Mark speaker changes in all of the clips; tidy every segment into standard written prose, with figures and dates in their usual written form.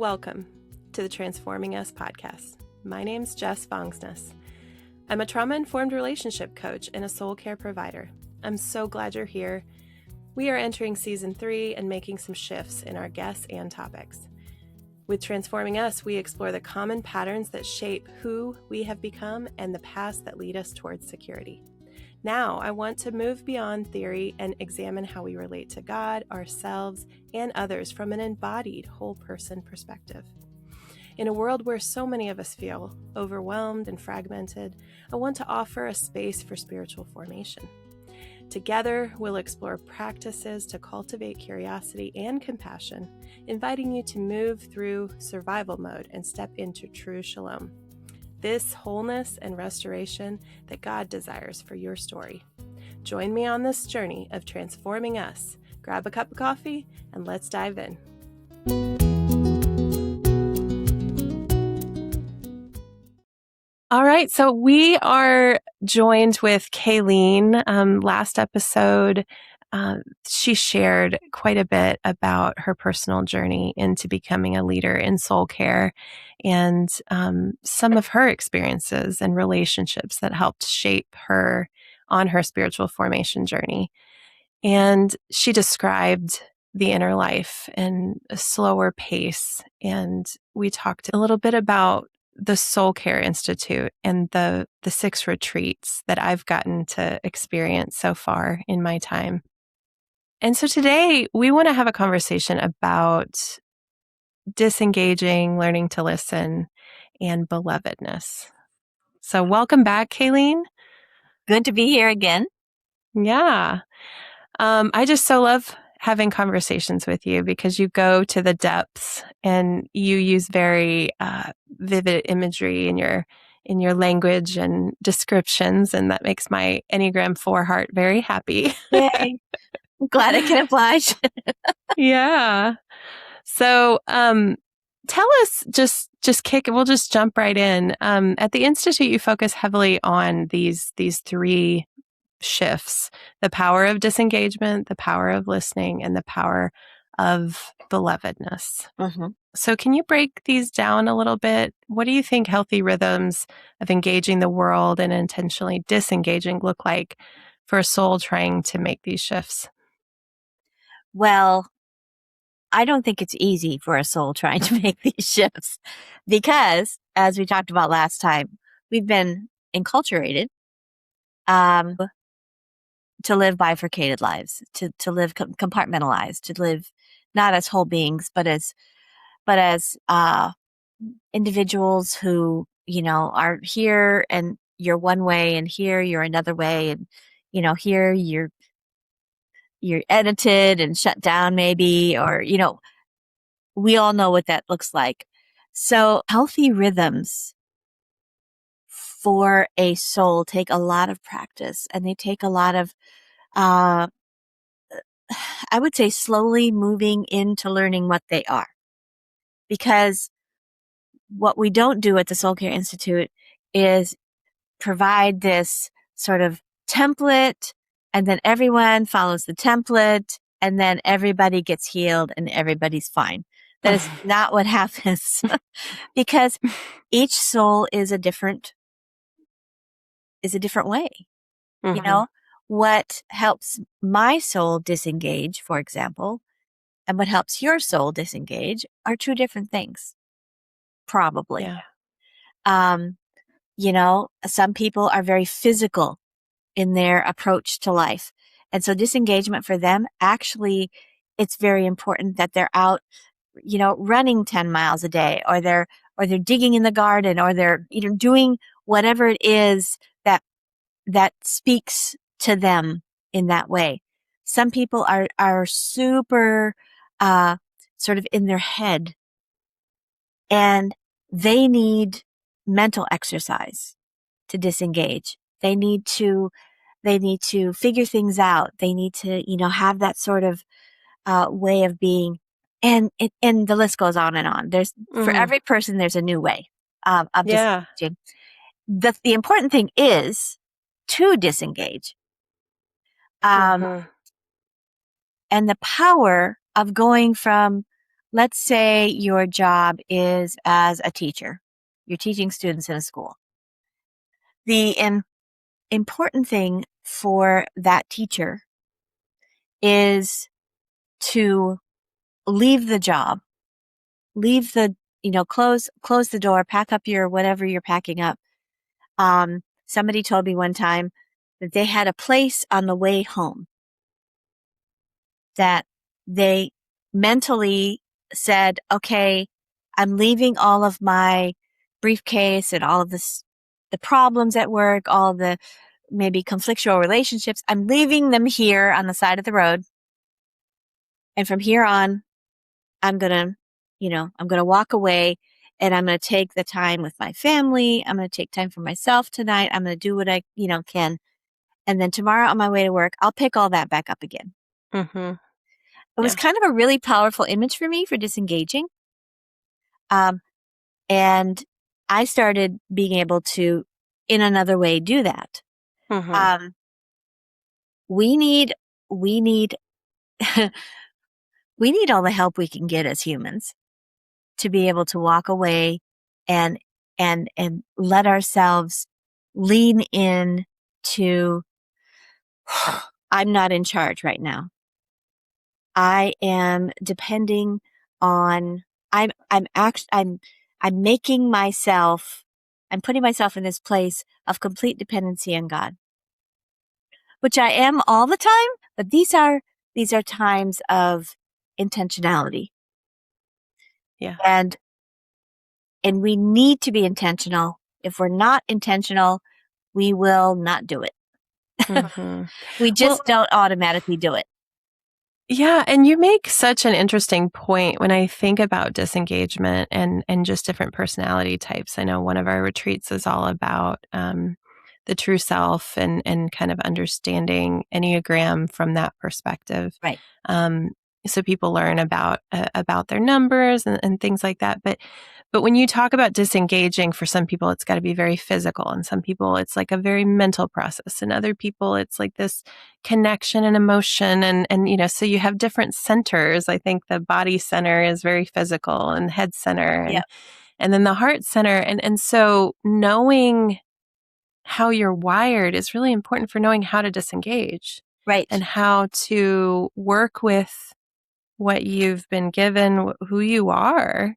Speaker 1: Welcome to the Transforming Us podcast. My name's Jess Vongsness. I'm a trauma-informed relationship coach and a soul care provider. I'm so glad you're here. We are entering season 3 and making some shifts in our guests and topics. With Transforming Us, we explore the common patterns that shape who we have become and the paths that lead us towards security. Now, I want to move beyond theory and examine how we relate to God, ourselves, and others from an embodied whole person perspective. In a world where so many of us feel overwhelmed and fragmented, I want to offer a space for spiritual formation. Together, we'll explore practices to cultivate curiosity and compassion, inviting you to move through survival mode and step into true shalom. This wholeness and restoration that God desires for your story. Join me on this journey of transforming us. Grab a cup of coffee and let's dive in. All right, so we are joined with Kaylene. Last episode, she shared quite a bit about her personal journey into becoming a leader in soul care and some of her experiences and relationships that helped shape her on her spiritual formation journey. And she described the inner life in a slower pace. And we talked a little bit about the Soul Care Institute and the 6 retreats that I've gotten to experience so far in my time. And so today we want to have a conversation about disengaging, learning to listen, and belovedness. So welcome back, Kaylene.
Speaker 2: Good to be here again.
Speaker 1: Yeah. I just so love having conversations with you because you go to the depths and you use very vivid imagery in your language and descriptions, and that makes my Enneagram 4 heart very happy.
Speaker 2: Yay. I'm glad I can oblige.
Speaker 1: Yeah. So tell us, we'll just jump right in. At the Institute, you focus heavily on these 3 shifts: the power of disengagement, the power of listening, and the power of belovedness.
Speaker 2: Mm-hmm.
Speaker 1: So can you break these down a little bit? What do you think healthy rhythms of engaging the world and intentionally disengaging look like for a soul trying to make these shifts?
Speaker 2: Well, I don't think it's easy for a soul trying to make these shifts because, as we talked about last time, we've been enculturated to live bifurcated lives, to live compartmentalized, to live not as whole beings, but as individuals who, are here and you're one way and here you're another way. And, here you're edited and shut down maybe, or, we all know what that looks like. So healthy rhythms for a soul take a lot of practice, and they take a lot of, I would say, slowly moving into learning what they are. Because what we don't do at the Soul Care Institute is provide this sort of template, and then everyone follows the template, and then everybody gets healed and everybody's fine. That is not what happens because each soul is a different way.
Speaker 1: Mm-hmm.
Speaker 2: What helps my soul disengage, for example, and what helps your soul disengage are 2 different things. Probably.
Speaker 1: Yeah.
Speaker 2: Some people are very physical in their approach to life. And so disengagement for them, actually, it's very important that they're out, running 10 miles a day, or they're digging in the garden, or they're, doing whatever it is that speaks to them in that way. Some people are super, sort of in their head, and they need mental exercise to disengage. They need to figure things out. They need to, have that sort of way of being, and the list goes on and on. There's for every person, there's a new way of disengaging. The important thing is to disengage, and the power of going from let's say your job is as a teacher. You're teaching students in a school. The important thing for that teacher is to leave the job, leave the, close the door, pack up your whatever you're packing up. Somebody told me one time that they had a place on the way home that they mentally said, okay, I'm leaving all of my briefcase and all of the problems at work, all the maybe conflictual relationships. I'm leaving them here on the side of the road. And from here on, I'm going to walk away and I'm going to take the time with my family. I'm going to take time for myself tonight. I'm going to do what I, can. And then tomorrow on my way to work, I'll pick all that back up again.
Speaker 1: Mm-hmm.
Speaker 2: It was kind of a really powerful image for me for disengaging. And I started being able to, in another way, do that.
Speaker 1: Mm-hmm.
Speaker 2: We need, we need all the help we can get as humans to be able to walk away and let ourselves lean in to, I'm not in charge right now. I am depending on, I'm making myself, I'm putting myself in this place of complete dependency on God, which I am all the time, but these are times of intentionality.
Speaker 1: Yeah.
Speaker 2: And we need to be intentional. If we're not intentional, we will not do it.
Speaker 1: Mm-hmm.
Speaker 2: We just don't automatically do it.
Speaker 1: Yeah, and you make such an interesting point when I think about disengagement and just different personality types. I know one of our retreats is all about the true self and kind of understanding Enneagram from that perspective.
Speaker 2: Right.
Speaker 1: So people learn about their numbers and things like that. But when you talk about disengaging, for some people, it's got to be very physical. And some people, it's like a very mental process. And other people, it's like this connection and emotion. And so you have different centers. I think the body center is very physical and head center and then the heart center. And so knowing how you're wired is really important for knowing how to disengage.
Speaker 2: Right.
Speaker 1: And how to work with what you've been given, who you are,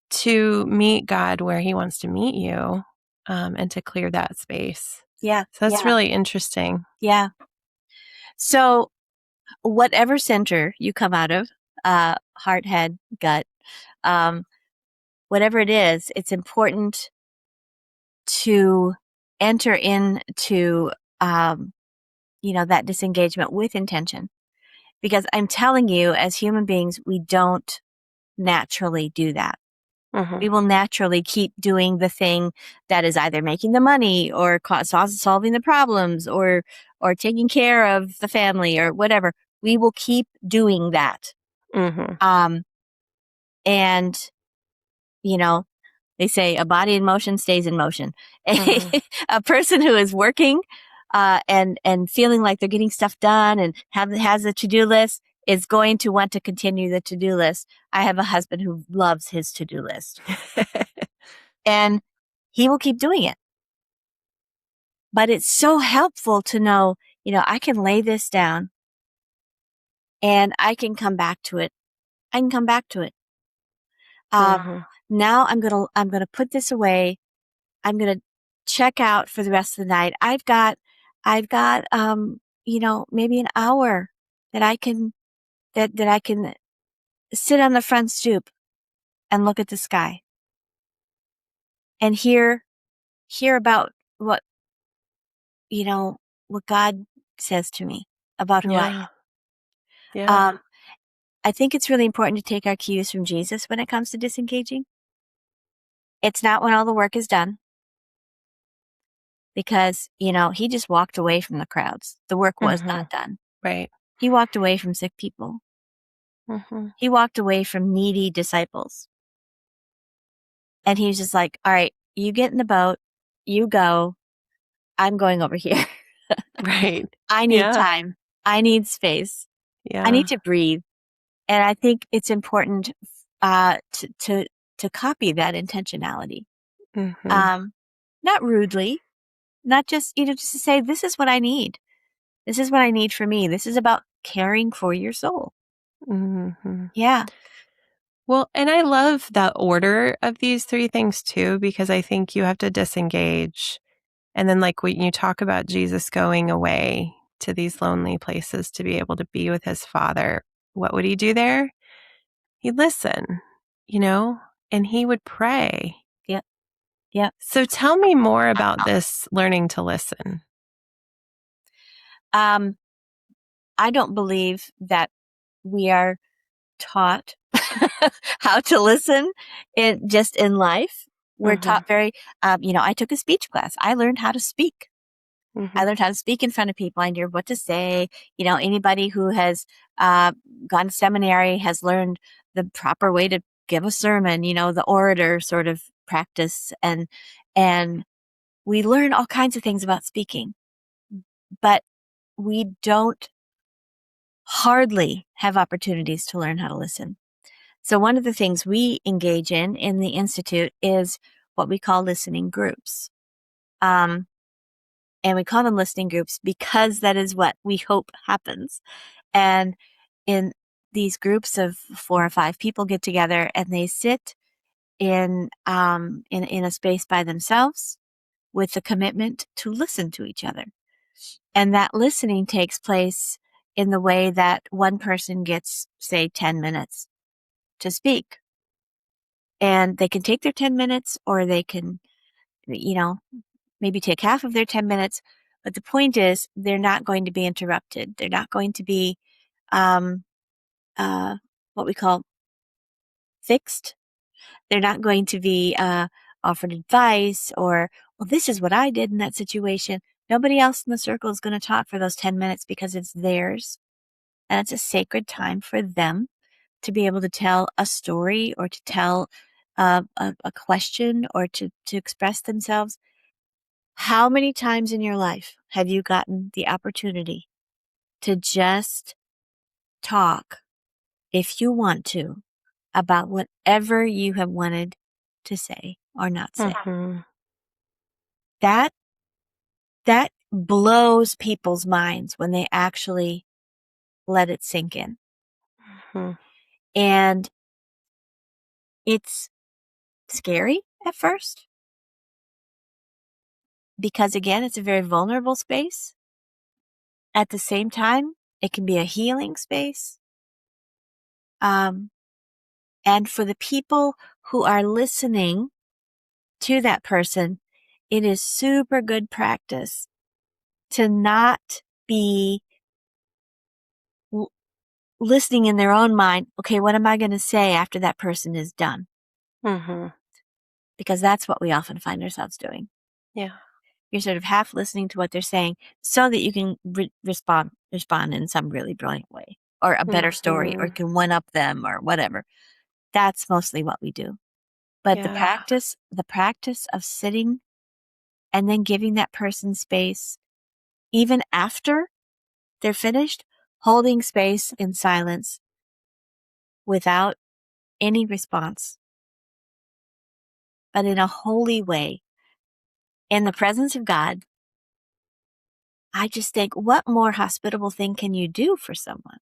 Speaker 1: to meet God where He wants to meet you, and to clear that space.
Speaker 2: Yeah.
Speaker 1: So that's really interesting.
Speaker 2: Yeah. So whatever center you come out of, heart, head, gut, whatever it is, it's important to enter into, that disengagement with intention. Because I'm telling you, as human beings, we don't naturally do that.
Speaker 1: Mm-hmm.
Speaker 2: We will naturally keep doing the thing that is either making the money or solving the problems or taking care of the family or whatever. We will keep doing that.
Speaker 1: Mm-hmm.
Speaker 2: And, they say a body in motion stays in motion.
Speaker 1: Mm-hmm.
Speaker 2: A person who is working and feeling like they're getting stuff done and has a to-do list is going to want to continue the to-do list. I have a husband who loves his to-do list. And he will keep doing it. But it's so helpful to know, I can lay this down and I can come back to it. I can come back to it.
Speaker 1: Mm-hmm.
Speaker 2: Now I'm going to put this away. I'm going to check out for the rest of the night. I've got, maybe an hour that I can sit on the front stoop and look at the sky and hear about what God says to me about who I am.
Speaker 1: Yeah.
Speaker 2: I think it's really important to take our cues from Jesus when it comes to disengaging. It's not when all the work is done because, he just walked away from the crowds. The work was not done.
Speaker 1: Right.
Speaker 2: He walked away from sick people.
Speaker 1: Mm-hmm.
Speaker 2: He walked away from needy disciples. And he was just like, all right, you get in the boat, you go, I'm going over here.
Speaker 1: Right.
Speaker 2: I need time. I need space.
Speaker 1: Yeah.
Speaker 2: I need to breathe. And I think it's important to copy that intentionality.
Speaker 1: Mm-hmm.
Speaker 2: Not rudely, not just, just to say, this is what I need. This is what I need for me. This is about caring for your soul.
Speaker 1: Mm-hmm.
Speaker 2: Yeah.
Speaker 1: Well, and I love the order of these three things too, because I think you have to disengage. And then, like when you talk about Jesus going away to these lonely places to be able to be with his Father, what would he do there? He'd listen, and he would pray.
Speaker 2: Yep. Yep.
Speaker 1: So tell me more about this learning to listen.
Speaker 2: I don't believe that we are taught how to listen just in life. We're
Speaker 1: Mm-hmm.
Speaker 2: taught I took a speech class. I learned how to speak.
Speaker 1: Mm-hmm.
Speaker 2: I learned how to speak in front of people. I knew what to say. Anybody who has gone to seminary has learned the proper way to give a sermon, the orator sort of practice. And we learn all kinds of things about speaking, but we don't hardly have opportunities to learn how to listen. So one of the things we engage in the Institute is what we call listening groups. And we call them listening groups because that is what we hope happens. And in these groups of 4 or 5 people get together and they sit in a space by themselves with the commitment to listen to each other. And that listening takes place in the way that one person gets, say, 10 minutes to speak. And they can take their 10 minutes or they can, maybe take half of their 10 minutes. But the point is, they're not going to be interrupted. They're not going to be what we call fixed. They're not going to be offered advice or, well, this is what I did in that situation. Nobody else in the circle is going to talk for those 10 minutes because it's theirs. And it's a sacred time for them to be able to tell a story or to tell a question or to express themselves. How many times in your life have you gotten the opportunity to just talk, if you want to, about whatever you have wanted to say or not say?
Speaker 1: Mm-hmm.
Speaker 2: That blows people's minds when they actually let it sink in.
Speaker 1: Mm-hmm.
Speaker 2: And it's scary at first because, again, it's a very vulnerable space. At the same time, it can be a healing space. And for the people who are listening to that person, it is super good practice to not be listening in their own mind. Okay, what am I going to say after that person is done?
Speaker 1: Mm-hmm.
Speaker 2: Because that's what we often find ourselves doing.
Speaker 1: Yeah.
Speaker 2: You're sort of half listening to what they're saying so that you can respond in some really brilliant way or a better story or
Speaker 1: Mm-hmm.
Speaker 2: can one up them or whatever. That's mostly what we do. But
Speaker 1: Yeah.
Speaker 2: the practice of sitting and then giving that person space, even after they're finished, holding space in silence without any response, but in a holy way, in the presence of God. I just think, what more hospitable thing can you do for someone?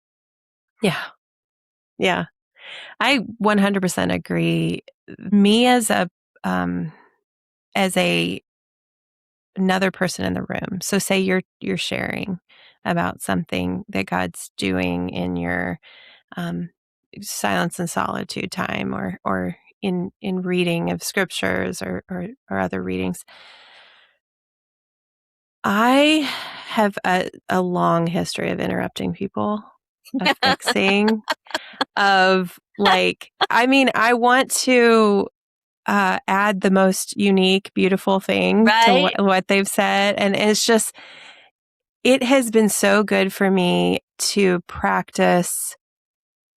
Speaker 1: Yeah. Yeah. I 100% agree. Me as a another person in the room. So say you're sharing about something that God's doing in your um, silence and solitude time, or in reading of scriptures or other readings. I have a long history of interrupting people, of fixing, of I want to add the most unique, beautiful thing to
Speaker 2: Right?
Speaker 1: what they've said. And it's just, it has been so good for me to practice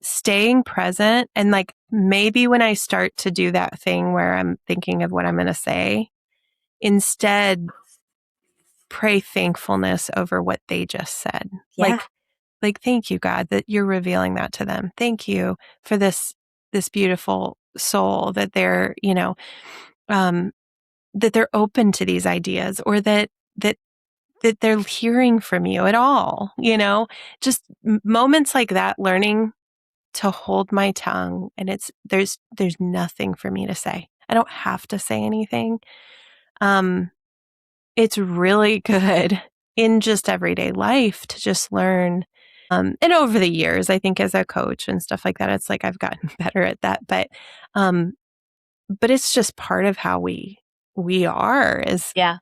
Speaker 1: staying present. And maybe when I start to do that thing where I'm thinking of what I'm going to say, instead pray thankfulness over what they just said.
Speaker 2: Yeah.
Speaker 1: Like, thank you, God, that you're revealing that to them. Thank you for this this beautiful soul, that they're, that they're open to these ideas, or that they're hearing from you at all, just moments like that, learning to hold my tongue, and there's nothing for me to say. I don't have to say anything. It's really good in just everyday life to just learn. And over the years, I think as a coach and stuff like that, it's like I've gotten better at that. But it's just part of how we are, is
Speaker 2: Yeah.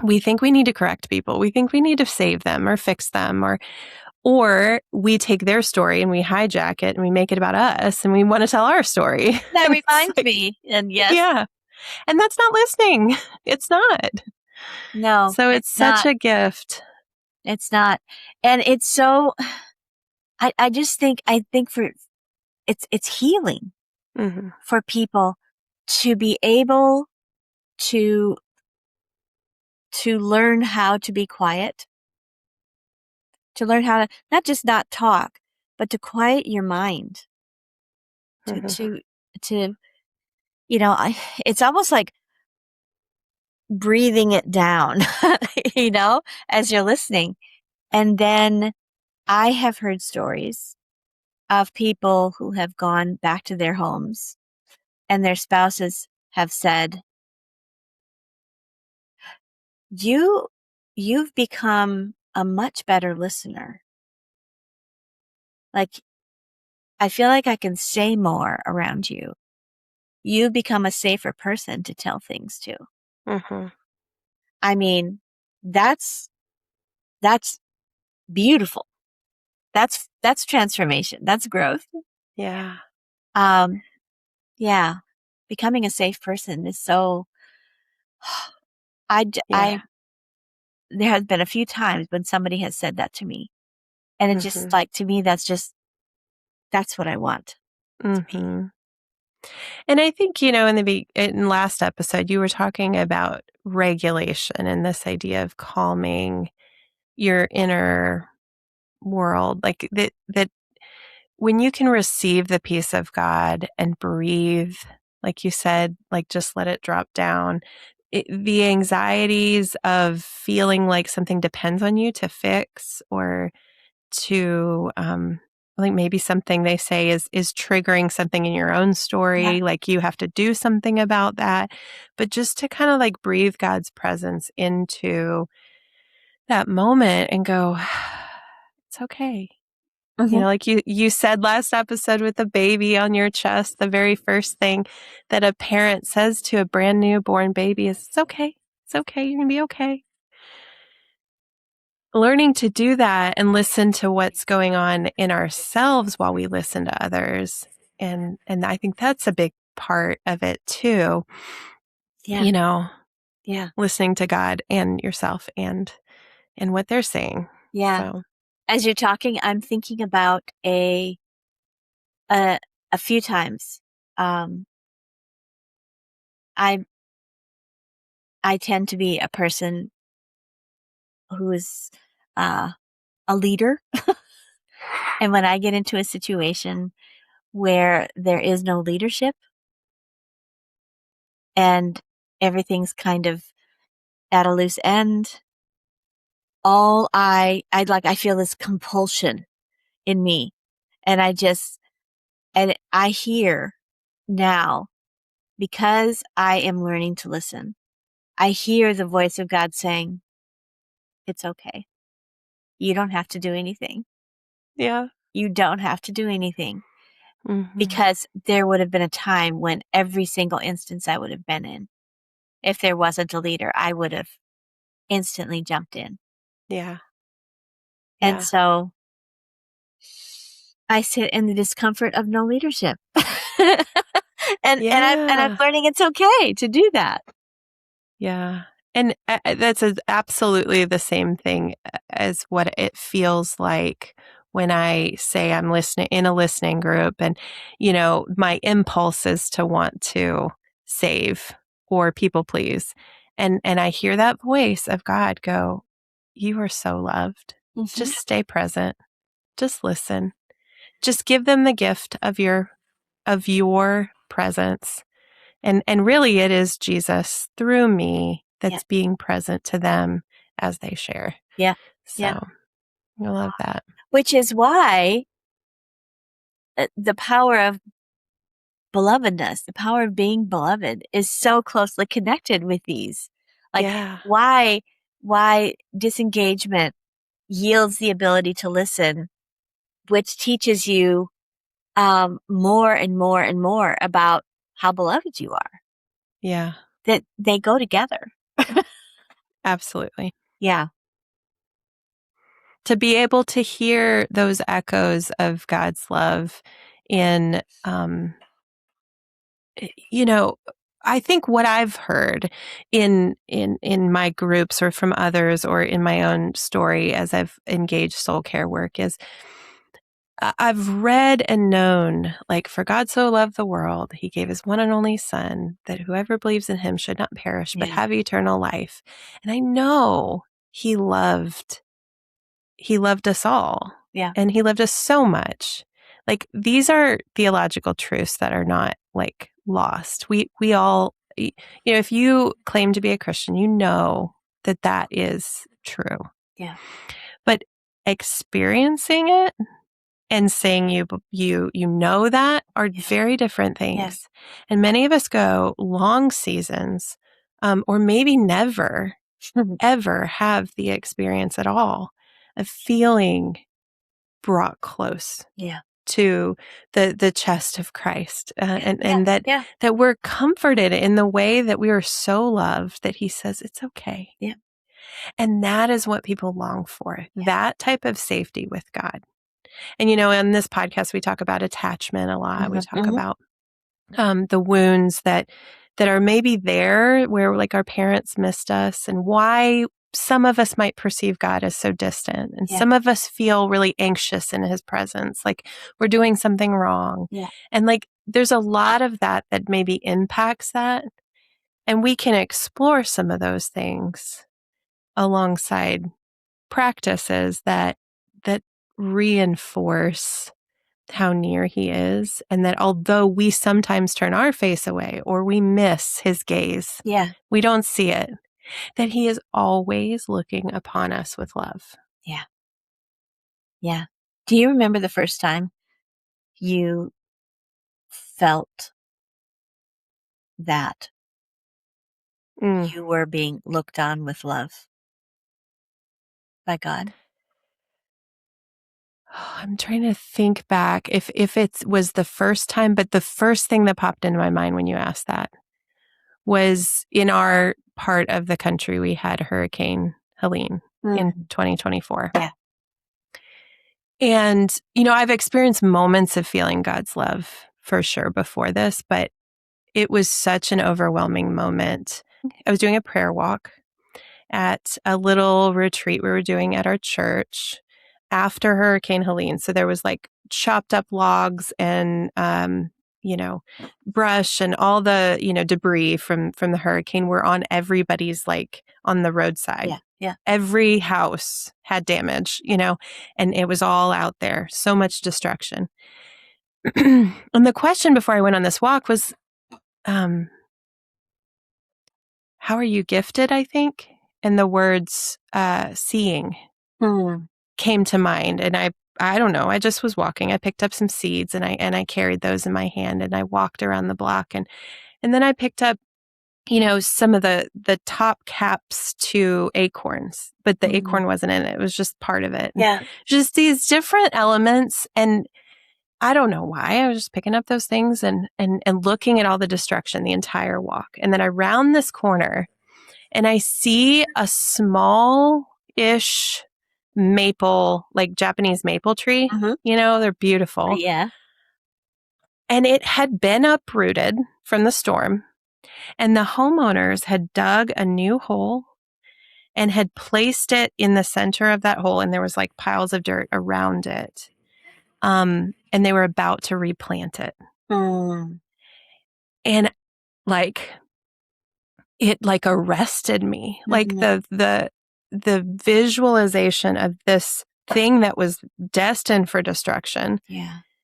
Speaker 1: we think we need to correct people. We think we need to save them or fix them, or we take their story and we hijack it and we make it about us, and we want to tell our story.
Speaker 2: That
Speaker 1: And it's
Speaker 2: reminds
Speaker 1: like,
Speaker 2: me. And yes.
Speaker 1: yeah. And that's not listening. It's not.
Speaker 2: No,
Speaker 1: So it's such a gift.
Speaker 2: It's not. And it's so, I just think, for, it's healing
Speaker 1: Mm-hmm.
Speaker 2: for people to be able to learn how to be quiet, to learn how to not just not talk, but to quiet your mind,
Speaker 1: Mm-hmm.
Speaker 2: to it's almost like breathing it down, as you're listening. And then I have heard stories of people who have gone back to their homes and their spouses have said, you've become a much better listener. Like, I feel like I can say more around you. You become a safer person to tell things to.
Speaker 1: Mm-hmm.
Speaker 2: I mean, that's beautiful. That's transformation. That's growth.
Speaker 1: Yeah.
Speaker 2: Yeah. Becoming a safe person is so,
Speaker 1: Yeah.
Speaker 2: there has been a few times when somebody has said that to me. And it's just
Speaker 1: Mm-hmm.
Speaker 2: like, to me, that's what I want to be.
Speaker 1: Mm-hmm. And I think, in last episode, you were talking about regulation and this idea of calming your inner world, like that when you can receive the peace of God and breathe, like you said, like just let it drop down. The anxieties of feeling like something depends on you to fix, or to, I think maybe something they say is triggering something in your own story,
Speaker 2: Yeah.
Speaker 1: like you have to do something about that. But just to kind of like breathe God's presence into that moment and go, it's okay.
Speaker 2: Mm-hmm.
Speaker 1: Like you said last episode with the baby on your chest, the very first thing that a parent says to a brand new born baby is, it's okay. It's okay. You're going to be okay. Learning to do that and listen to what's going on in ourselves while we listen to others. And I think that's a big part of it too.
Speaker 2: Yeah. Yeah.
Speaker 1: Listening to God and yourself and what they're saying.
Speaker 2: Yeah.
Speaker 1: So,
Speaker 2: As you're talking, I'm thinking about a few times. I tend to be a person who is a leader. And when I get into a situation where there is no leadership and everything's kind of at a loose end, I feel this compulsion in me. And I hear now, because I am learning to listen, I hear the voice of God saying, it's okay. You don't have to do anything.
Speaker 1: yeah.
Speaker 2: You don't have to do anything.
Speaker 1: Mm-hmm.
Speaker 2: Because there would have been a time when every single instance I would have been in, if there wasn't a leader, I would have instantly jumped in.
Speaker 1: Yeah.
Speaker 2: And
Speaker 1: Yeah.
Speaker 2: so I sit in the discomfort of no leadership. and I'm learning it's okay to do that.
Speaker 1: Yeah. And that's absolutely the same thing as what it feels like when I say I'm listening in a listening group, and, my impulse is to want to save or people please. And I hear that voice of God go, you are so loved.
Speaker 2: Mm-hmm.
Speaker 1: Just stay present. Just listen. Just give them the gift of your of your presence. And really it is Jesus through me that's being present to them as they share.
Speaker 2: Yeah.
Speaker 1: So I love that.
Speaker 2: Which is why the power of belovedness, the power of being beloved is so closely connected with these. Like why disengagement yields the ability to listen, which teaches you more and more and more about how beloved you are.
Speaker 1: Yeah.
Speaker 2: That they go together.
Speaker 1: Absolutely.
Speaker 2: Yeah.
Speaker 1: To be able to hear those echoes of God's love in, I think what I've heard in my groups or from others or in my own story as I've engaged soul care work is I've read and known, like, for God so loved the world, he gave his one and only son, that whoever believes in him should not perish, but have eternal life. And I know he loved us all.
Speaker 2: Yeah.
Speaker 1: And he loved us so much. Like, these are theological truths that are not like lost. We all, if you claim to be a Christian, you know that is true.
Speaker 2: Yeah.
Speaker 1: But experiencing it and saying you know that are very different things.
Speaker 2: Yeah.
Speaker 1: And many of us go long seasons, or maybe never, ever have the experience at all of feeling brought close to the chest of Christ, and that we're comforted in the way that we are so loved that he says it's okay.
Speaker 2: Yeah.
Speaker 1: And that is what people long for, that type of safety with God. And, in this podcast, we talk about attachment a lot.
Speaker 2: Mm-hmm.
Speaker 1: We talk about the wounds that are maybe there where, like, our parents missed us, and why some of us might perceive God as so distant. And some of us feel really anxious in his presence, like we're doing something wrong.
Speaker 2: Yeah.
Speaker 1: And, like, there's a lot of that maybe impacts that. And we can explore some of those things alongside practices that reinforce how near he is, and that although we sometimes turn our face away or we miss his gaze, we don't see it, that he is always looking upon us with love.
Speaker 2: Yeah. Yeah. Do you remember the first time you felt that you were being looked on with love by God?
Speaker 1: I'm trying to think back if it was the first time, but the first thing that popped into my mind when you asked that was in our part of the country, we had Hurricane Helene in 2024.
Speaker 2: Yeah.
Speaker 1: And, I've experienced moments of feeling God's love for sure before this, but it was such an overwhelming moment. I was doing a prayer walk at a little retreat we were doing at our church after Hurricane Helene. So there was, like, chopped up logs and, brush and all the, debris from the hurricane were on everybody's, like, on the roadside.
Speaker 2: Yeah.
Speaker 1: Every house had damage, and it was all out there. So much destruction. And the question before I went on this walk was, how are you gifted, I think? And the words seeing came to mind. And I don't know, I just was walking. I picked up some seeds and I carried those in my hand and I walked around the block. And then I picked up, some of the top caps to acorns, but the acorn wasn't in it. It was just part of it.
Speaker 2: Yeah.
Speaker 1: Just these different elements. And I don't know why. I was just picking up those things and looking at all the destruction the entire walk. And then I round this corner and I see a small-ish maple, like Japanese maple tree. They're beautiful.
Speaker 2: Yeah.
Speaker 1: And it had been uprooted from the storm. And the homeowners had dug a new hole and had placed it in the center of that hole. And there was, like, piles of dirt around it. And they were about to replant it. And, like, it, like, arrested me. Like, the visualization of this thing that was destined for destruction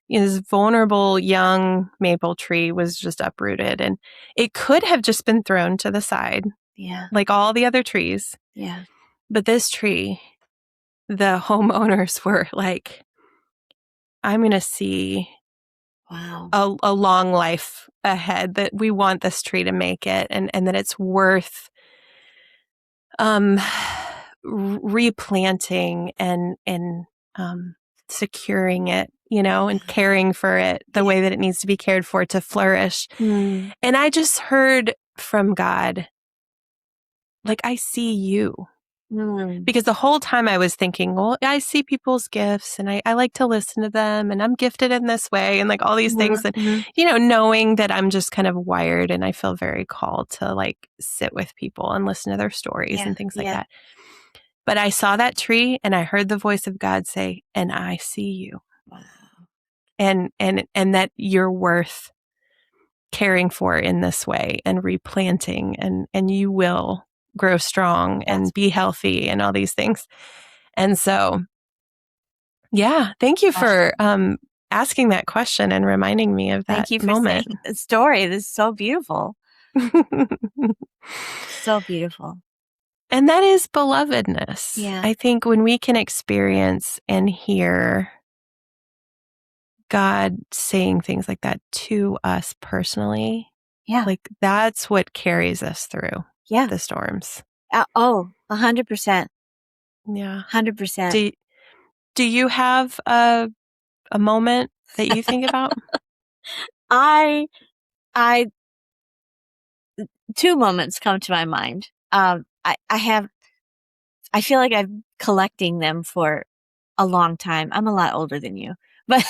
Speaker 1: this vulnerable young maple tree was just uprooted, and it could have just been thrown to the side
Speaker 2: Yeah.
Speaker 1: like all the other trees.
Speaker 2: Yeah.
Speaker 1: But this tree, the homeowners were like, I'm going to see
Speaker 2: Wow.
Speaker 1: a long life ahead, that we want this tree to make it, and that it's worth replanting and securing it, and caring for it the way that it needs to be cared for to flourish.
Speaker 2: Mm.
Speaker 1: And I just heard from God, like, I see you. Because the whole time I was thinking, well, I see people's gifts and I like to listen to them, and I'm gifted in this way, and like all these things that, knowing that I'm just kind of wired and I feel very called to like sit with people and listen to their stories and things like that. But I saw that tree and I heard the voice of God say, and I see you.
Speaker 2: Wow.
Speaker 1: And that you're worth caring for in this way and replanting, and you will grow strong and be healthy and all these things. And so, yeah, thank you for asking that question and reminding me of that
Speaker 2: Thank you for
Speaker 1: moment.
Speaker 2: saying the story. This is so beautiful. So beautiful.
Speaker 1: And that is belovedness.
Speaker 2: Yeah.
Speaker 1: I think when we can experience and hear God saying things like that to us personally, like that's what carries us through the storms.
Speaker 2: 100%.
Speaker 1: Yeah.
Speaker 2: 100%.
Speaker 1: Do you have a moment that you think about?
Speaker 2: I two moments come to my mind. I feel like I've collecting them for a long time. I'm a lot older than you, but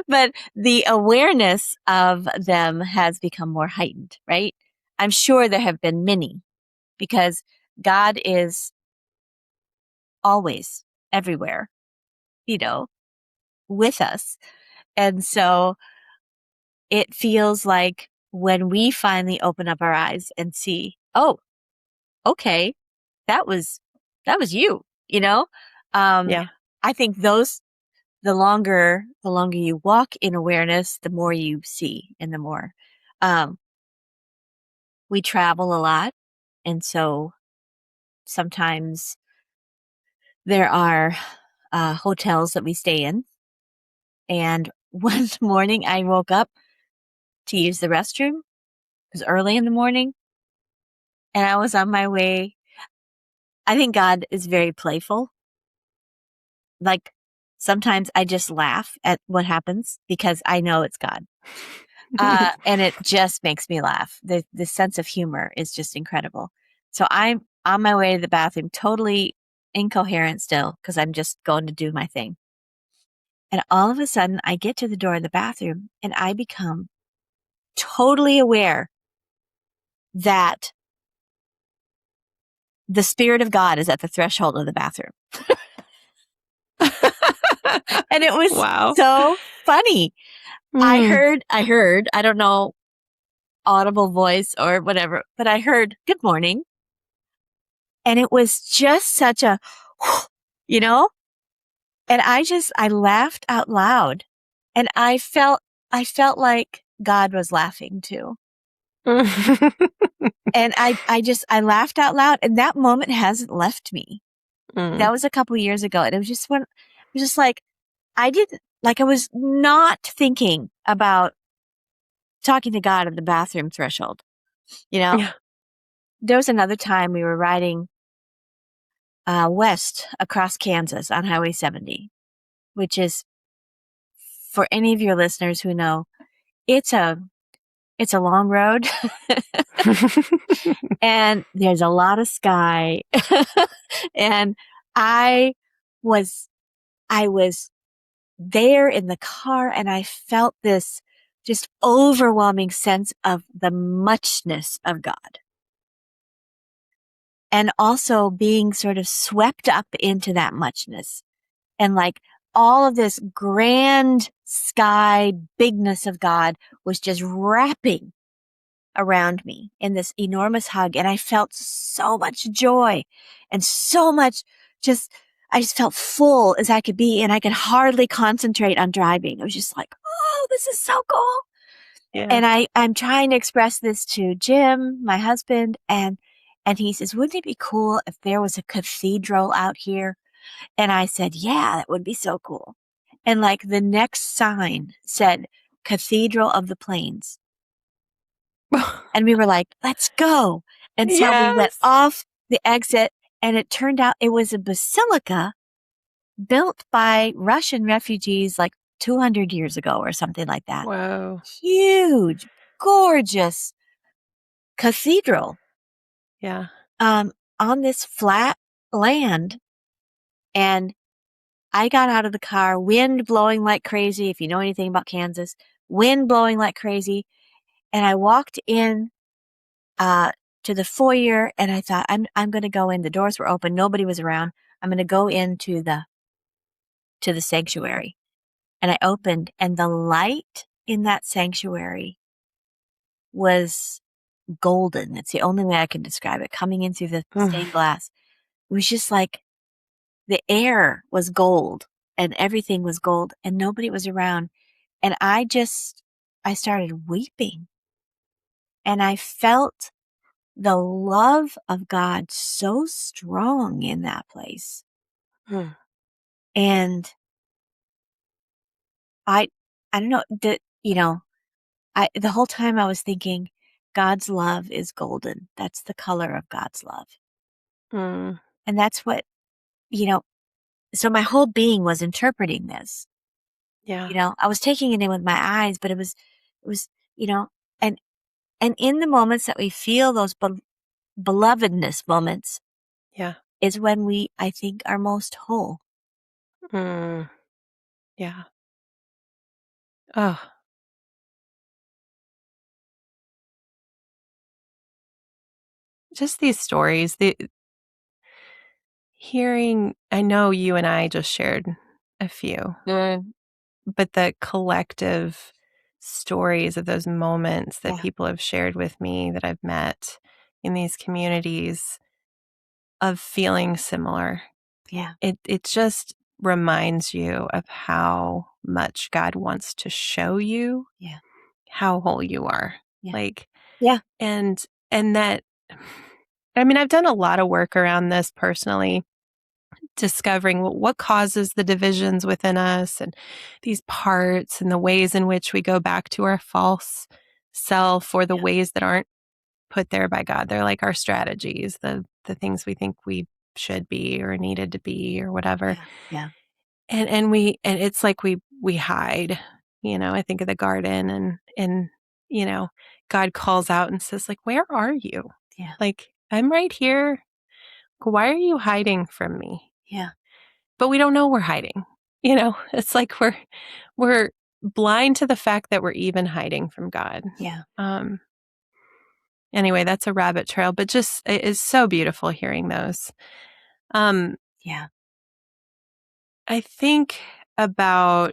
Speaker 2: but the awareness of them has become more heightened, right? I'm sure there have been many, because God is always everywhere, with us. And so it feels like when we finally open up our eyes and see, oh, okay, that was you, I think the longer you walk in awareness, the more you see, and the more, we travel a lot. And so sometimes there are hotels that we stay in. And one morning I woke up to use the restroom. It was early in the morning, and I was on my way. I think God is very playful. Like, sometimes I just laugh at what happens because I know it's God. And it just makes me laugh. The sense of humor is just incredible. So I'm on my way to the bathroom, totally incoherent still, because I'm just going to do my thing. And all of a sudden, I get to the door of the bathroom and I become totally aware that the Spirit of God is at the threshold of the bathroom. And it was so funny. I heard, I don't know, audible voice or whatever, but I heard, good morning. And it was just such a, and I laughed out loud, and I felt like God was laughing too. And I laughed out loud, and that moment hasn't left me. That was a couple years ago. And it was just like, I was not thinking about talking to God at the bathroom threshold. There was another time we were riding west across Kansas on Highway 70, which is, for any of your listeners who know, it's a long road and there's a lot of sky. And I was there in the car, and I felt this just overwhelming sense of the muchness of God. And also being sort of swept up into that muchness. And like all of this grand sky bigness of God was just wrapping around me in this enormous hug. And I felt so much joy and so much I just felt full as I could be, and I could hardly concentrate on driving. I was just like, oh, this is so cool.
Speaker 1: Yeah.
Speaker 2: And I'm trying to express this to Jim, my husband, and he says, wouldn't it be cool if there was a cathedral out here? And I said, yeah, that would be so cool. And like the next sign said, Cathedral of the Plains. And we were like, let's go. And so we went
Speaker 1: Yes.
Speaker 2: off the exit, and it turned out it was a basilica built by Russian refugees like 200 years ago or something like that.
Speaker 1: Whoa.
Speaker 2: Huge, gorgeous cathedral
Speaker 1: Yeah.
Speaker 2: on this flat land. And I got out of the car, wind blowing like crazy. If you know anything about Kansas, wind blowing like crazy. And I walked in to the foyer, and I thought, I'm going to go in. The doors were open. Nobody was around. I'm going to go into the sanctuary. And I opened, and the light in that sanctuary was golden. That's the only way I can describe it. Coming in through the stained glass. It was just like the air was gold and everything was gold, and nobody was around. And I started weeping, and I felt the love of God so strong in that place. And I don't know that, the whole time I was thinking, God's love is golden. That's the color of God's love.
Speaker 1: Mm.
Speaker 2: And that's what, so my whole being was interpreting this.
Speaker 1: Yeah.
Speaker 2: I was taking it in with my eyes, but it was, and, and in the moments that we feel those belovedness moments
Speaker 1: Yeah.
Speaker 2: is when we, I think, are most whole.
Speaker 1: Mm. Yeah. Oh, just these stories, hearing, I know you and I just shared a few, but the collective stories of those moments that
Speaker 2: Yeah.
Speaker 1: people have shared with me that I've met in these communities of feeling similar.
Speaker 2: Yeah.
Speaker 1: It just reminds you of how much God wants to show you
Speaker 2: Yeah.
Speaker 1: how whole you are.
Speaker 2: Yeah.
Speaker 1: Like,
Speaker 2: Yeah.
Speaker 1: and that, I mean, I've done a lot of work around this personally, discovering what causes the divisions within us and these parts and the ways in which we go back to our false self or the
Speaker 2: Yeah.
Speaker 1: ways that aren't put there by God. They're like our strategies, the things we think we should be or needed to be or whatever.
Speaker 2: Yeah. Yeah.
Speaker 1: And it's like we hide. I think of the garden and God calls out and says, like, where are you?
Speaker 2: Yeah.
Speaker 1: Like, I'm right here. Why are you hiding from me?
Speaker 2: Yeah.
Speaker 1: But we don't know we're hiding. It's like we're blind to the fact that we're even hiding from God.
Speaker 2: Yeah.
Speaker 1: Anyway, that's a rabbit trail, but just it is so beautiful hearing those.
Speaker 2: Yeah.
Speaker 1: I think about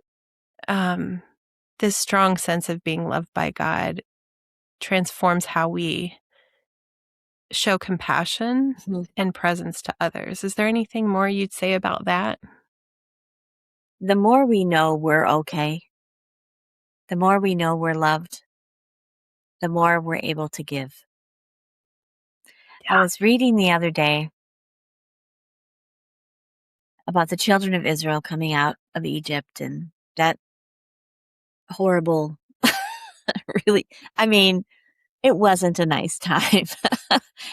Speaker 1: this strong sense of being loved by God transforms how we show compassion
Speaker 2: Mhm.
Speaker 1: and presence to others. Is there anything more you'd say about that?
Speaker 2: The more we know we're okay, the more we know we're loved, the more we're able to give. I
Speaker 1: Yeah.
Speaker 2: was reading the other day about the children of Israel coming out of Egypt, and that horrible, really, I mean, it wasn't a nice time,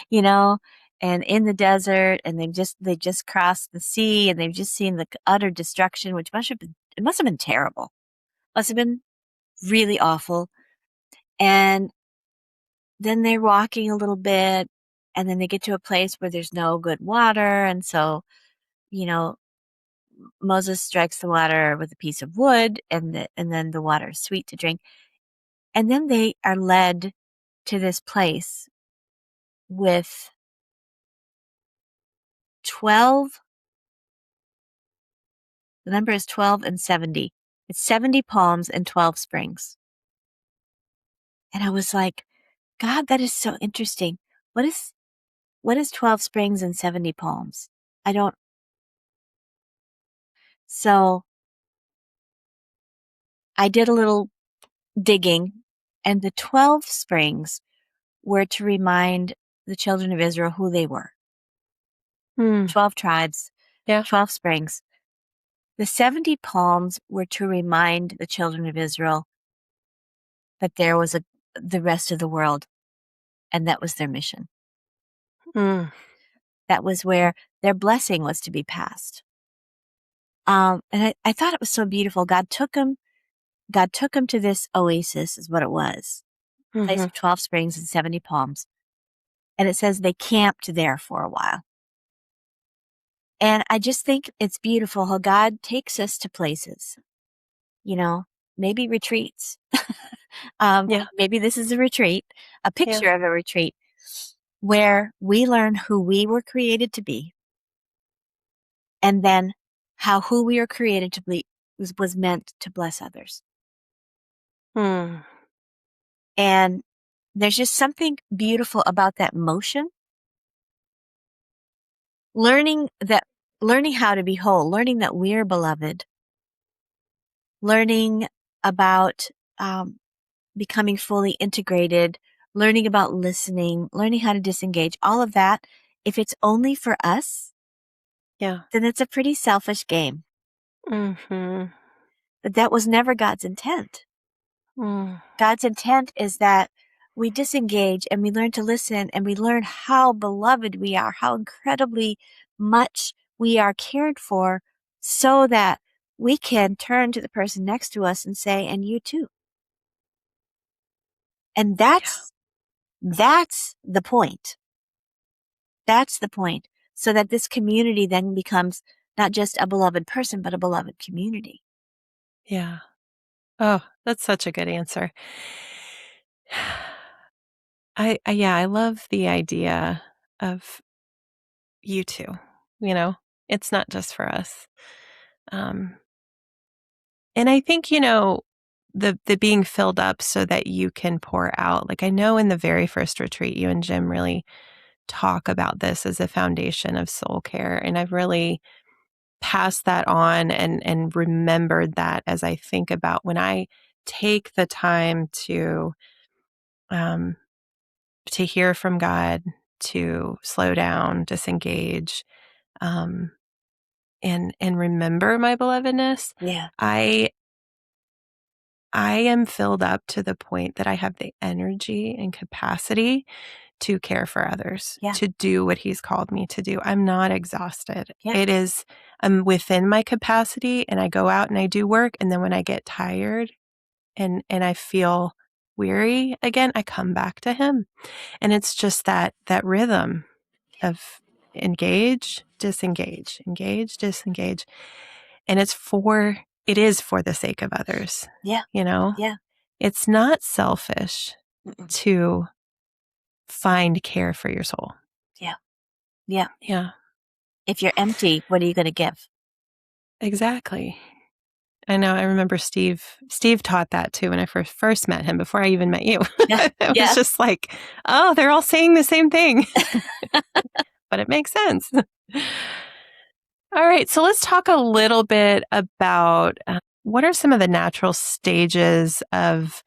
Speaker 2: you know, and in the desert, and they just crossed the sea, and they've just seen the utter destruction, which it must have been terrible. Must have been really awful. And then they're walking a little bit, and then they get to a place where there's no good water. And so, you know, Moses strikes the water with a piece of wood, and then the water is sweet to drink. And then they are led to this place with 12, the number is 12 and 70. It's 70 palms and 12 springs. And I was like, God, that is so interesting. What is 12 springs and 70 palms? I don't, So I did a little digging, and the 12 springs were to remind the children of Israel who they were. 12 tribes,
Speaker 1: Yeah.
Speaker 2: 12 springs. The 70 palms were to remind the children of Israel that there was the rest of the world, and that was their mission.
Speaker 1: Mm.
Speaker 2: That was where their blessing was to be passed. And I thought it was so beautiful. God took them to this oasis, is what it was, place
Speaker 1: Mm-hmm.
Speaker 2: of 12 springs and 70 palms. And it says they camped there for a while. And I just think it's beautiful how God takes us to places, maybe retreats.
Speaker 1: Yeah.
Speaker 2: Maybe this is a retreat, a
Speaker 1: Yeah.
Speaker 2: picture of a retreat where we learn who we were created to be, and then how who we are created to be was meant to bless others.
Speaker 1: Mm.
Speaker 2: And there's just something beautiful about that motion. Learning how to be whole, learning that we're beloved, learning about becoming fully integrated, learning about listening, learning how to disengage, all of that. If it's only for us,
Speaker 1: Yeah.
Speaker 2: then it's a pretty selfish game.
Speaker 1: Mm-hmm.
Speaker 2: But that was never God's intent.
Speaker 1: Mm.
Speaker 2: God's intent is that we disengage and we learn to listen, and we learn how beloved we are, how incredibly much we are cared for, so that we can turn to the person next to us and say, and you too. And that's the point. That's the point. So that this community then becomes not just a beloved person, but a beloved community.
Speaker 1: Yeah. Oh, that's such a good answer. I love the idea of you two. It's not just for us. Um, and I think, the being filled up so that you can pour out. Like, I know in the very first retreat, you and Jim really talk about this as a foundation of soul care. And I've really passed that on and remembered that as I think about when I take the time um, to hear from God, to slow down, disengage, um, and remember my belovedness.
Speaker 2: Yeah.
Speaker 1: I am filled up to the point that I have the energy and capacity to care for others,
Speaker 2: Yeah.
Speaker 1: to do what he's called me to do. I'm not exhausted.
Speaker 2: Yeah.
Speaker 1: I'm within my capacity, and I go out and I do work. And then when I get tired and I feel weary again, I come back to him. And it's just that rhythm of engage, disengage, engage, disengage. And it is for the sake of others.
Speaker 2: Yeah. Yeah.
Speaker 1: It's not selfish
Speaker 2: Mm-mm.
Speaker 1: to find care for your soul.
Speaker 2: Yeah. Yeah.
Speaker 1: Yeah,
Speaker 2: If you're empty, what are you going to give?
Speaker 1: exactly. I know. I remember Steve taught that too when I first met him, before I even met you.
Speaker 2: Yeah.
Speaker 1: It was
Speaker 2: Yeah.
Speaker 1: just like, oh, they're all saying the same thing, but it makes sense. All right. So let's talk a little bit about what are some of the natural stages of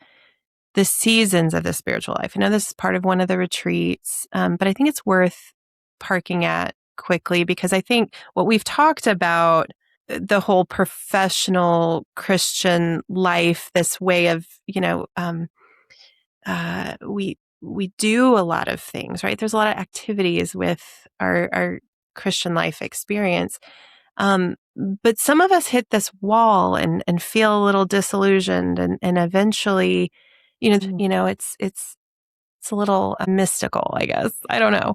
Speaker 1: the seasons of the spiritual life. I know this is part of one of the retreats, but I think it's worth parking at quickly, because I think what we've talked about, the whole professional Christian life, this way of, we do a lot of things, right? There's a lot of activities with our Christian life experience. But some of us hit this wall and feel a little disillusioned, and eventually, it's a little mystical, I guess. I don't know.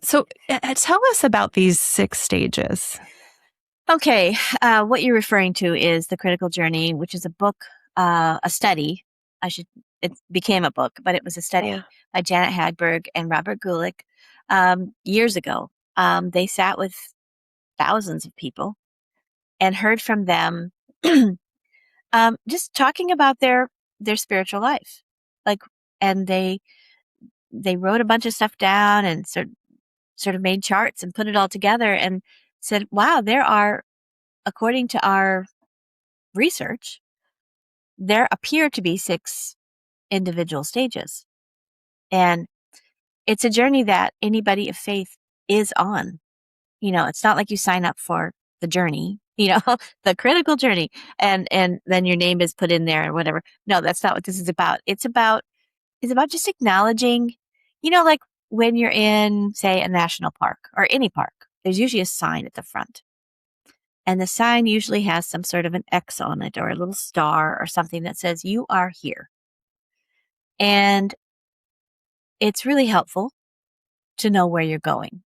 Speaker 1: So tell us about these 6 stages.
Speaker 2: Okay. What you're referring to is The Critical Journey, which is a book, a study. It became a book, but it was a study
Speaker 1: Yeah.
Speaker 2: by Janet Hagberg and Robert Gulick years ago. They sat with thousands of people and heard from them, just talking about their spiritual life. Like, and they wrote a bunch of stuff down and sort of made charts and put it all together and said, wow, there are according to our research, there appear to be 6 individual stages. And it's a journey that anybody of faith is on. It's not like you sign up for the journey, the critical journey, and then your name is put in there or whatever. No, that's not what this is about. It's about just acknowledging, like when you're in, say, a national park or any park, there's usually a sign at the front. And the sign usually has some sort of an X on it or a little star or something that says, you are here. And it's really helpful to know where you're going,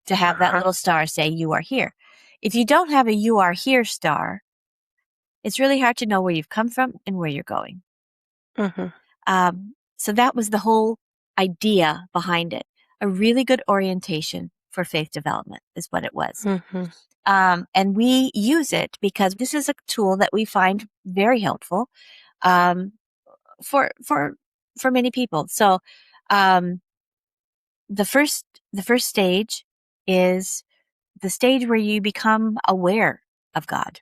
Speaker 2: to have that little star say, you are here. If you don't have a you are here star, it's really hard to know where you've come from and where you're going. So that was the whole idea behind it. A really good orientation for faith development is what it was. And we use it because this is a tool that we find very helpful for many people. So the first stage is the stage where you become aware of God.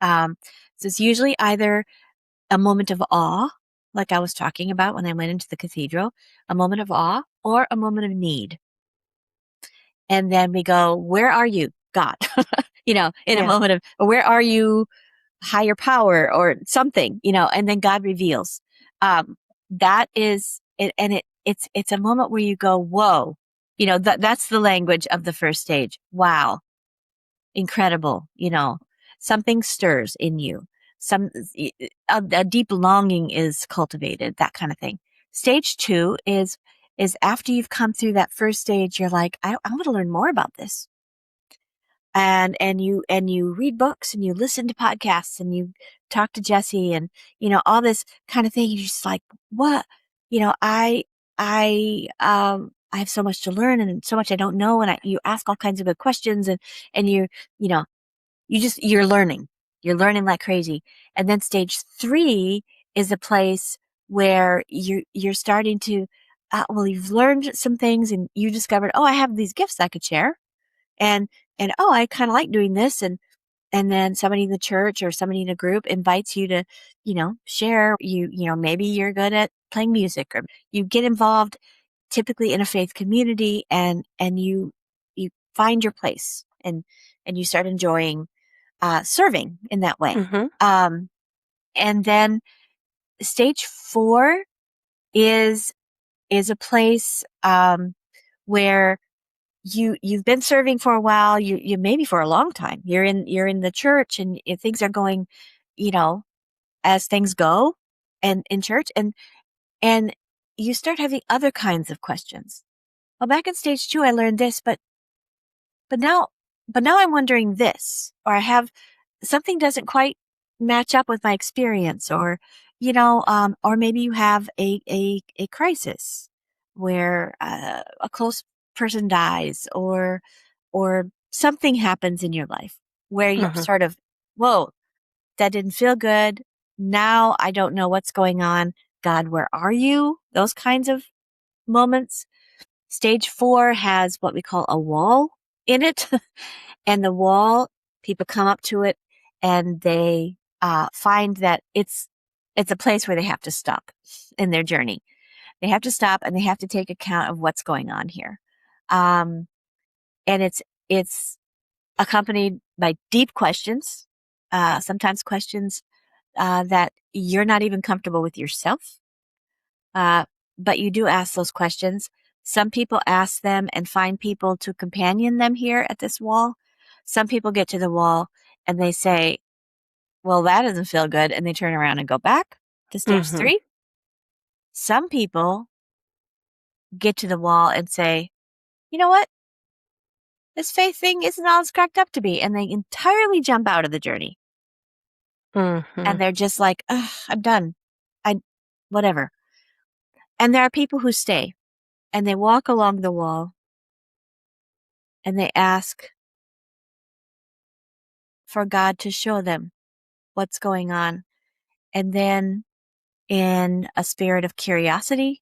Speaker 2: So it's usually either a moment of awe, like I was talking about when I went into the cathedral, a moment of awe or a moment of need. And then we go, where are you, God? In a moment of, where are you, higher power or something, and then God reveals. That is it. And it's a moment where you go, whoa, that's the language of the first stage. Wow. Incredible. Something stirs in you. A deep longing is cultivated, that kind of thing. Stage 2 is after you've come through that first stage, you're like, I want to learn more about this. And you read books and you listen to podcasts and you talk to Jesse and, all this kind of thing. You're just like, what? I have so much to learn and so much I don't know. And you ask all kinds of good questions and you're learning. You're learning like crazy. And then stage 3 is a place where you're starting to, you've learned some things and you discovered, I have these gifts I could share. And I kind of like doing this. And then somebody in the church or somebody in a group invites you to, share, maybe you're good at playing music or you get involved typically in a faith community and you find your place and you start enjoying serving in that way. And then stage 4 is a place where you've been serving for a while, you maybe for a long time. You're in the church and things are going, as things go and in church and you start having other kinds of questions. Well, back in stage 2, I learned this, but now I'm wondering this, or I have something doesn't quite match up with my experience, or or maybe you have a crisis where a close person dies, or something happens in your life where you're sort of, whoa, that didn't feel good. Now I don't know what's going on. God, where are you? Those kinds of moments. Stage 4 has what we call a wall in it. And the wall, people come up to it and they find that it's a place where they have to stop in their journey. They have to stop and they have to take account of what's going on here. And it's accompanied by deep questions, sometimes questions that you're not even comfortable with yourself. But you do ask those questions. Some people ask them and find people to companion them here at this wall. Some people get to the wall and they say, well, that doesn't feel good. And they turn around and go back to stage 3. Some people get to the wall and say, you know what? This faith thing isn't all it's cracked up to be. And they entirely jump out of the journey. And they're just like, I'm done. Whatever. And there are people who stay and they walk along the wall and they ask for God to show them what's going on. And then in a spirit of curiosity,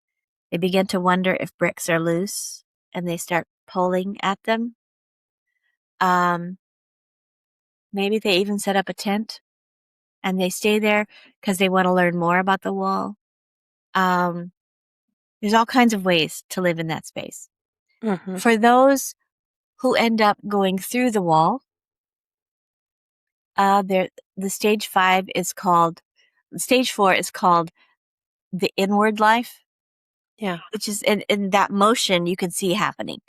Speaker 2: they begin to wonder if bricks are loose and they start pulling at them. Maybe they even set up a tent and they stay there because they want to learn more about the wall. There's all kinds of ways to live in that space.
Speaker 1: Mm-hmm.
Speaker 2: For those who end up going through the wall, the stage 4 is called the inward life,
Speaker 1: Yeah.
Speaker 2: which is in that motion you can see happening.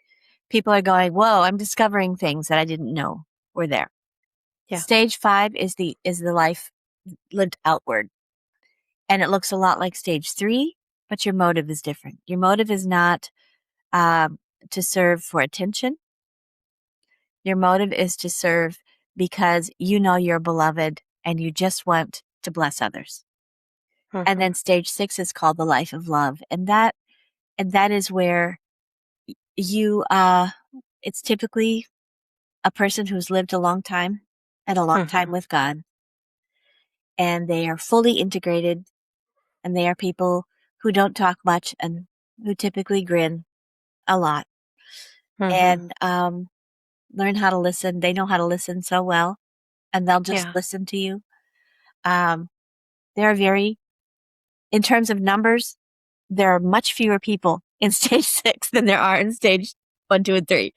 Speaker 2: People are going, whoa, I'm discovering things that I didn't know were there.
Speaker 1: Yeah.
Speaker 2: Stage 5 is the life lived outward. And it looks a lot like stage 3, but your motive is different. Your motive is not to serve for attention. Your motive is to serve because you know you're beloved and you just want to bless others. And
Speaker 1: Mm-hmm.
Speaker 2: then stage 6 is called the life of love. And that is where you, it's typically a person who's lived a long time and a long
Speaker 1: Mm-hmm.
Speaker 2: time with God. And they are fully integrated. And they are people who don't talk much and who typically grin a lot
Speaker 1: Mm-hmm.
Speaker 2: and learn how to listen. They know how to listen so well, and they'll just
Speaker 1: Yeah.
Speaker 2: listen to you. There are in terms of numbers, there are much fewer people in stage 6 than there are in stage 1, 2, and 3.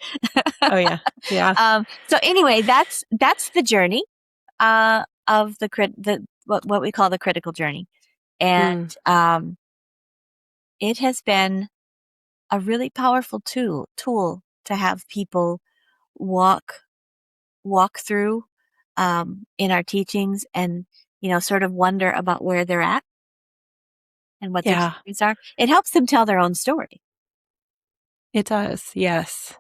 Speaker 1: Oh, yeah. Yeah.
Speaker 2: So anyway, that's the journey of the what we call the critical journey, and
Speaker 1: Mm.
Speaker 2: it has been a really powerful tool to have people walk through in our teachings and sort of wonder about where they're at and what their
Speaker 1: Yeah.
Speaker 2: stories are. It helps them tell their own story.
Speaker 1: It does. Yes.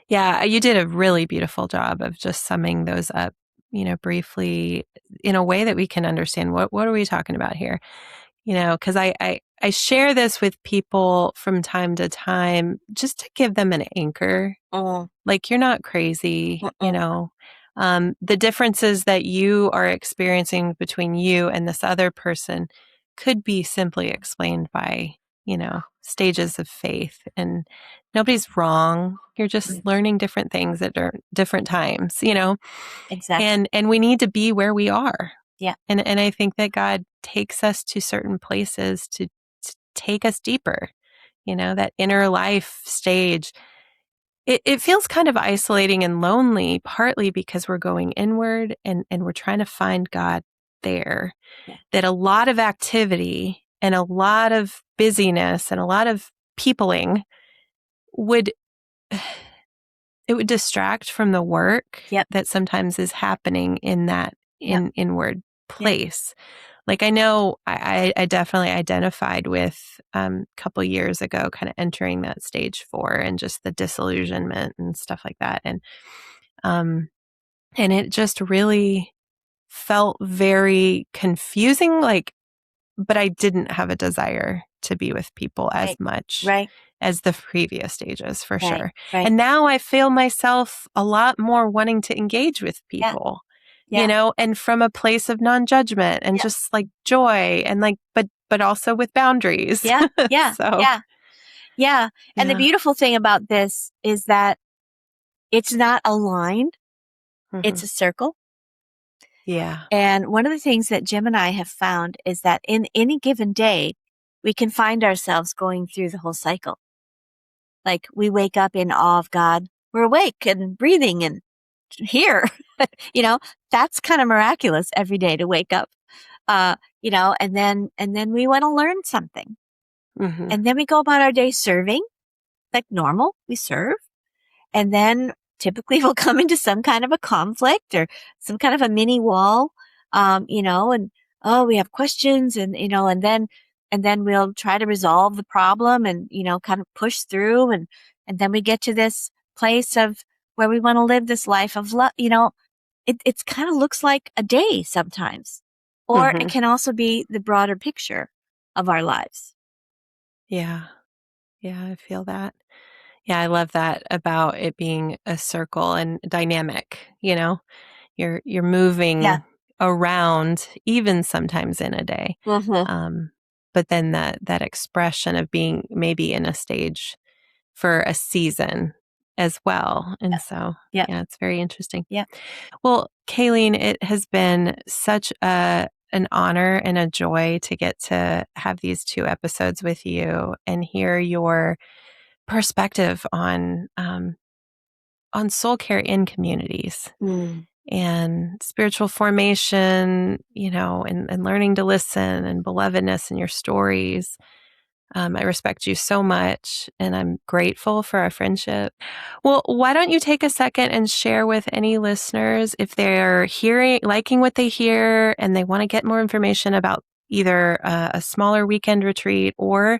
Speaker 1: Yeah. You did a really beautiful job of just summing those up, briefly in a way that we can understand what are we talking about here? Because I share this with people from time to time just to give them an anchor.
Speaker 2: Oh,
Speaker 1: Like, you're not crazy,
Speaker 2: mm-mm.
Speaker 1: The differences that you are experiencing between you and this other person could be simply explained by, stages of faith. And nobody's wrong. You're just learning different things at different times,
Speaker 2: Exactly.
Speaker 1: and we need to be where we are.
Speaker 2: Yeah.
Speaker 1: And I think that God takes us to certain places to take us deeper, that inner life stage. It feels kind of isolating and lonely, partly because we're going inward and we're trying to find God there.
Speaker 2: Yeah.
Speaker 1: That a lot of activity and a lot of busyness and a lot of peopling would it would distract from the work
Speaker 2: Yep.
Speaker 1: that sometimes is happening in that
Speaker 2: Yep.
Speaker 1: inward
Speaker 2: Yep.
Speaker 1: place. Like, I know I definitely identified with a couple years ago, kind of entering that stage 4 and just the disillusionment and stuff like that. And it just really felt very confusing, but I didn't have a desire to be with people as
Speaker 2: Right.
Speaker 1: much
Speaker 2: Right.
Speaker 1: as the previous stages, for
Speaker 2: Right.
Speaker 1: sure.
Speaker 2: Right.
Speaker 1: And now I feel myself a lot more wanting to engage with
Speaker 2: Yeah.
Speaker 1: people,
Speaker 2: Yeah.
Speaker 1: and from a place of non-judgment and
Speaker 2: Yeah.
Speaker 1: just like joy and but also with boundaries.
Speaker 2: Yeah. Yeah.
Speaker 1: So,
Speaker 2: Yeah. Yeah. And the
Speaker 1: yeah.
Speaker 2: beautiful thing about this is that it's not a line,
Speaker 1: Hmm.
Speaker 2: it's a circle.
Speaker 1: Yeah.
Speaker 2: And one of the things that Jim and I have found is that in any given day, we can find ourselves going through the whole cycle. Like, we wake up in awe of God. We're awake and breathing and here. That's kind of miraculous every day to wake up. And then we want to learn something.
Speaker 1: Hmm.
Speaker 2: And then we go about our day serving like normal. We serve. And then typically we'll come into some kind of a conflict or some kind of a mini wall, and oh, we have questions and then we'll try to resolve the problem and, kind of push through. And then we get to this place of where we want to live this life of love. It's kind of looks like a day sometimes, or it
Speaker 1: Hmm.
Speaker 2: can also be the broader picture of our lives.
Speaker 1: Yeah. Yeah. I feel that. Yeah. I love that about it being a circle and dynamic, you're
Speaker 2: Yeah.
Speaker 1: moving around even sometimes in a day.
Speaker 2: Mm-hmm.
Speaker 1: Um, but then that expression of being maybe in a stage for a season as well. And so,
Speaker 2: Yeah.
Speaker 1: yeah, it's very interesting.
Speaker 2: Yeah.
Speaker 1: Well, Kaylene, it has been such an honor and a joy to get to have these 2 episodes with you and hear your perspective on soul care in communities and spiritual formation, and learning to listen and belovedness in your stories. I respect you so much, and I'm grateful for our friendship. Well, why don't you take a second and share with any listeners if they're liking what they hear, and they want to get more information about either a smaller weekend retreat or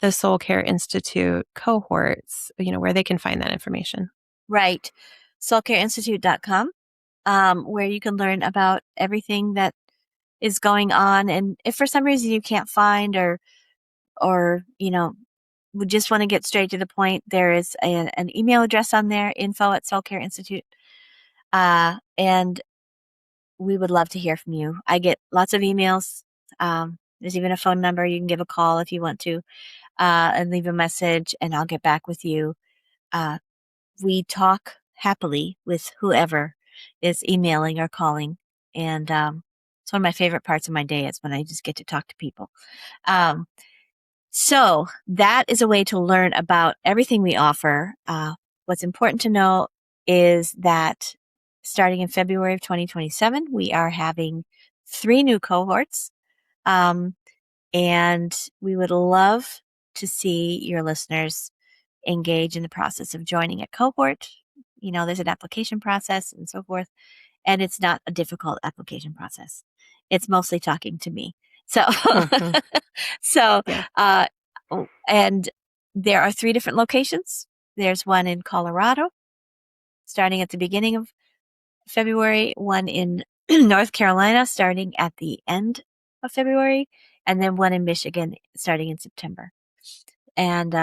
Speaker 1: the Soul Care Institute cohorts, where they can find that information.
Speaker 2: Right. soulcareinstitute.com, where you can learn about everything that is going on. And if for some reason you can't find or we just want to get straight to the point, there is an email address on there, info@soulcareinstitute. And we would love to hear from you. I get lots of emails. There's even a phone number. You can give a call if you want to, and leave a message, and I'll get back with you. We talk happily with whoever is emailing or calling. And it's one of my favorite parts of my day is when I just get to talk to people. So that is a way to learn about everything we offer. What's important to know is that starting in February of 2027, we are having 3 new cohorts. And we would love to see your listeners engage in the process of joining a cohort. There's an application process and so forth. And it's not a difficult application process. It's mostly talking to me. So,
Speaker 1: Yeah.
Speaker 2: And there are 3 different locations. There's one in Colorado, starting at the beginning of February, one in North Carolina, starting at the end of February, and then one in Michigan, starting in September. And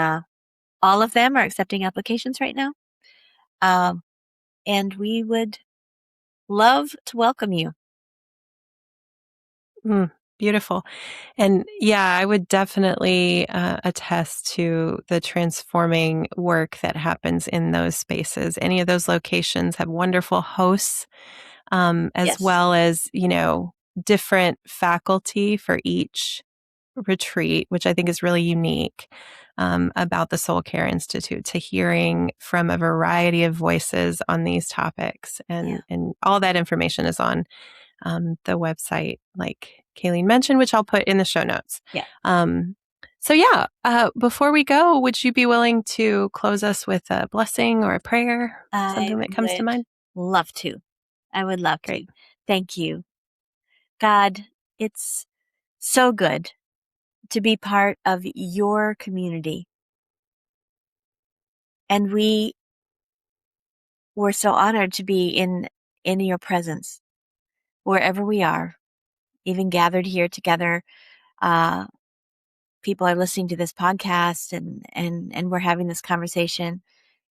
Speaker 2: all of them are accepting applications right now. And we would love to welcome you.
Speaker 1: Beautiful. And yeah, I would definitely attest to the transforming work that happens in those spaces. Any of those locations have wonderful hosts, as
Speaker 2: Yes.
Speaker 1: well as, different faculty for each retreat, which I think is really unique about the Soul Care Institute, to hearing from a variety of voices on these topics. And all that information is on the website, like Kaylene mentioned, which I'll put in the show notes.
Speaker 2: Yeah.
Speaker 1: Before we go, would you be willing to close us with a blessing or a prayer? Something that comes to mind?
Speaker 2: Love to. I would love
Speaker 1: Great.
Speaker 2: to. Thank you. God, it's so good to be part of your community. And we were so honored to be in your presence, wherever we are, even gathered here together. People are listening to this podcast and we're having this conversation.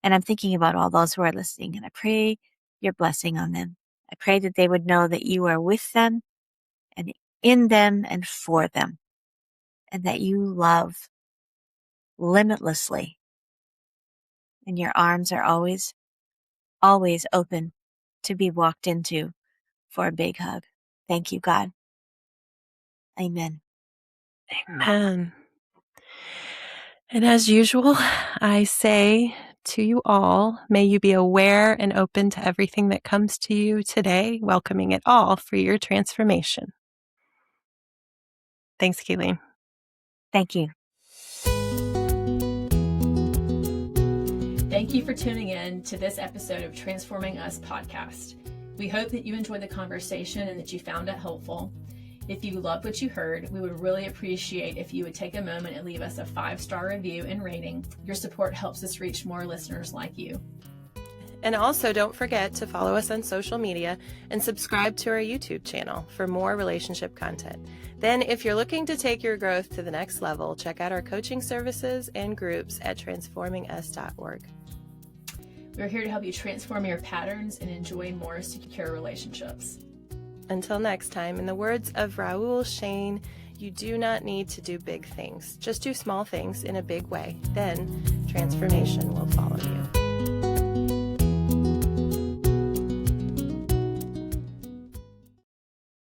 Speaker 2: And I'm thinking about all those who are listening, and I pray your blessing on them. I pray that they would know that you are with them and in them and for them, and that you love limitlessly. And your arms are always, always open to be walked into for a big hug. Thank you, God. Amen.
Speaker 1: Amen. And as usual, I say to you all, may you be aware and open to everything that comes to you today, welcoming it all for your transformation. Thanks, Kaylene.
Speaker 2: Thank you.
Speaker 3: Thank you for tuning in to this episode of Transforming Us podcast. We hope that you enjoyed the conversation and that you found it helpful. If you loved what you heard, we would really appreciate if you would take a moment and leave us a 5-star review and rating. Your support helps us reach more listeners like you.
Speaker 1: And also, don't forget to follow us on social media and subscribe to our YouTube channel for more relationship content. Then, if you're looking to take your growth to the next level, check out our coaching services and groups at transformingus.org.
Speaker 3: We're here to help you transform your patterns and enjoy more secure relationships.
Speaker 1: Until next time, in the words of Raoul Shane, you do not need to do big things. Just do small things in a big way. Then transformation will follow you.